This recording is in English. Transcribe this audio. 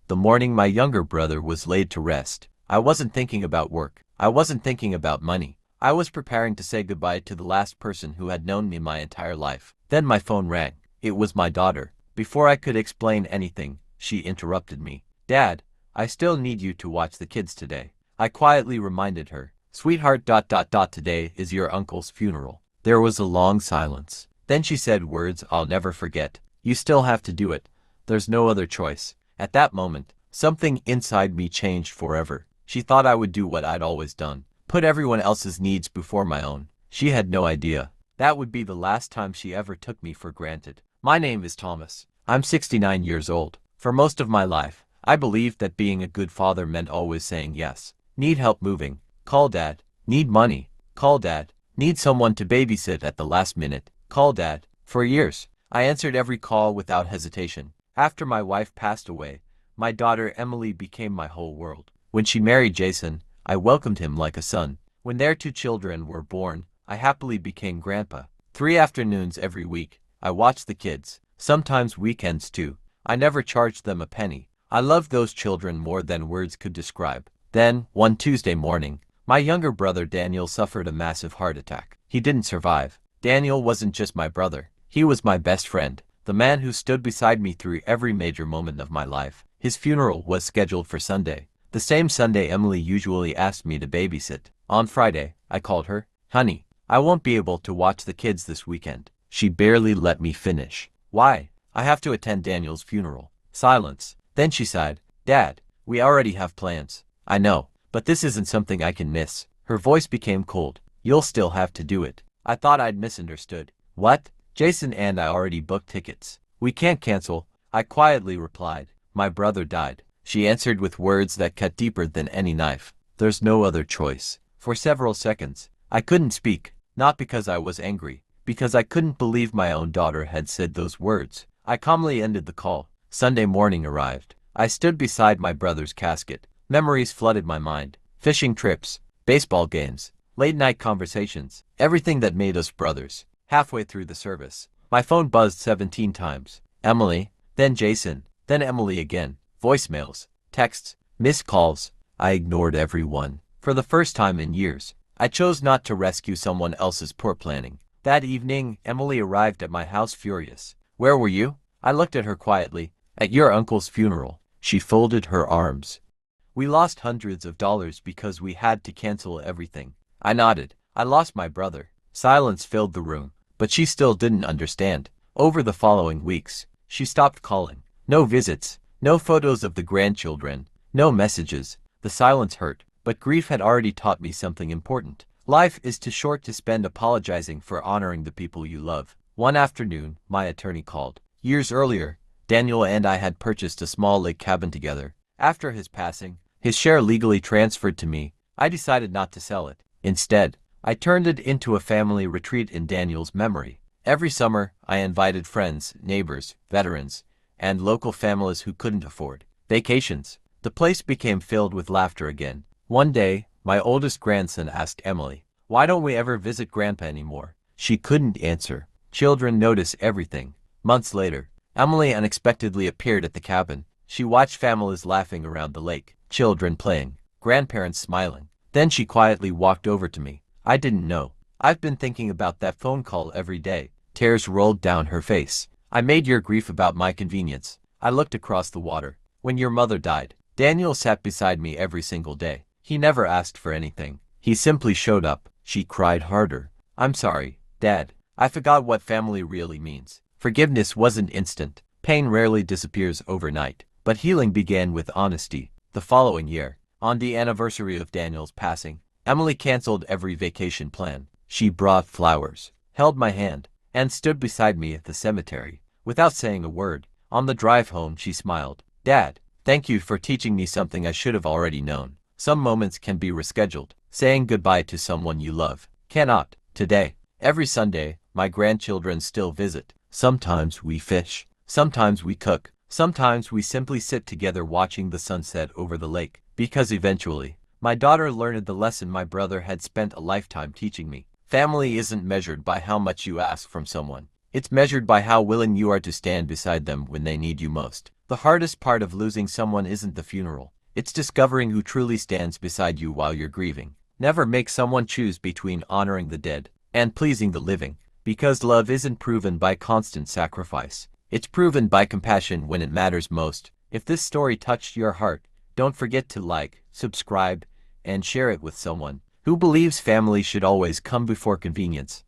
the morning my younger brother was laid to rest. I wasn't thinking about work. I wasn't thinking about money. I was preparing to say goodbye to the last person who had known me my entire life. Then my phone rang. It was my daughter. Before I could explain anything, she interrupted me. "Dad, I still need you to watch the kids today." I quietly reminded her. "Sweetheart, today is your uncle's funeral." There was a long silence. Then she said words I'll never forget. "You still have to do it. There's no other choice." At that moment, something inside me changed forever. She thought I would do what I'd always done. Put everyone else's needs before my own. She had no idea. That would be the last time she ever took me for granted. My name is Thomas. I'm 69 years old. For most of my life, I believed that being a good father meant always saying yes. Need help moving? Call Dad. Need money? Call Dad. Need someone to babysit at the last minute? Call Dad. For years, I answered every call without hesitation. After my wife passed away, my daughter Emily became my whole world. When she married Jason, I welcomed him like a son. When their 2 children were born, I happily became grandpa. 3 afternoons every week, I watched the kids, sometimes weekends too. I never charged them a penny. I loved those children more than words could describe. Then, one Tuesday morning, my younger brother Daniel suffered a massive heart attack. He didn't survive. Daniel wasn't just my brother. He was my best friend, the man who stood beside me through every major moment of my life. His funeral was scheduled for Sunday, the same Sunday Emily usually asked me to babysit. On Friday, I called her. "Honey, I won't be able to watch the kids this weekend." She barely let me finish. "Why?" "I have to attend Daniel's funeral." Silence. Then she sighed. "Dad, we already have plans." "I know, but this isn't something I can miss." Her voice became cold. "You'll still have to do it." I thought I'd misunderstood. "What?" "Jason and I already booked tickets. We can't cancel." I quietly replied. "My brother died." She answered with words that cut deeper than any knife. "There's no other choice." For several seconds, I couldn't speak, not because I was angry, because I couldn't believe my own daughter had said those words. I calmly ended the call. Sunday morning arrived. I stood beside my brother's casket. Memories flooded my mind. Fishing trips, baseball games, late-night conversations, everything that made us brothers. Halfway through the service, my phone buzzed 17 times. Emily, then Jason, then Emily again. Voicemails, texts, missed calls. I ignored every one. For the first time in years, I chose not to rescue someone else's poor planning. That evening, Emily arrived at my house furious. "Where were you?" I looked at her quietly. "At your uncle's funeral." She folded her arms. "We lost hundreds of dollars because we had to cancel everything." I nodded. "I lost my brother." Silence filled the room, but she still didn't understand. Over the following weeks, she stopped calling. No visits, no photos of the grandchildren, no messages. The silence hurt, but grief had already taught me something important. Life is too short to spend apologizing for honoring the people you love. One afternoon, my attorney called. Years earlier, Daniel and I had purchased a small lake cabin together. After his passing, his share legally transferred to me. I decided not to sell it. Instead, I turned it into a family retreat in Daniel's memory. Every summer, I invited friends, neighbors, veterans, and local families who couldn't afford vacations. The place became filled with laughter again. One day, my oldest grandson asked Emily, "Why don't we ever visit Grandpa anymore?" She couldn't answer. Children notice everything. Months later, Emily unexpectedly appeared at the cabin. She watched families laughing around the lake, children playing, grandparents smiling. Then she quietly walked over to me. I didn't know. I've been thinking about that phone call every day. Tears rolled down her face. "I made your grief about my convenience." I looked across the water. "When your mother died, Daniel sat beside me every single day. He never asked for anything. He simply showed up." She cried harder. "I'm sorry, Dad. I forgot what family really means." Forgiveness wasn't instant. Pain rarely disappears overnight. But healing began with honesty. The following year, on the anniversary of Daniel's passing, Emily canceled every vacation plan. She brought flowers, held my hand, and stood beside me at the cemetery. Without saying a word, on the drive home she smiled. "Dad, thank you for teaching me something I should have already known. Some moments can be rescheduled. Saying goodbye to someone you love cannot." Today, every Sunday, my grandchildren still visit. Sometimes we fish. Sometimes we cook. Sometimes we simply sit together watching the sunset over the lake. Because eventually, my daughter learned the lesson my brother had spent a lifetime teaching me. Family isn't measured by how much you ask from someone. It's measured by how willing you are to stand beside them when they need you most. The hardest part of losing someone isn't the funeral. It's discovering who truly stands beside you while you're grieving. Never make someone choose between honoring the dead and pleasing the living, because love isn't proven by constant sacrifice. It's proven by compassion when it matters most. If this story touched your heart, don't forget to like, subscribe, and share it with someone who believes family should always come before convenience.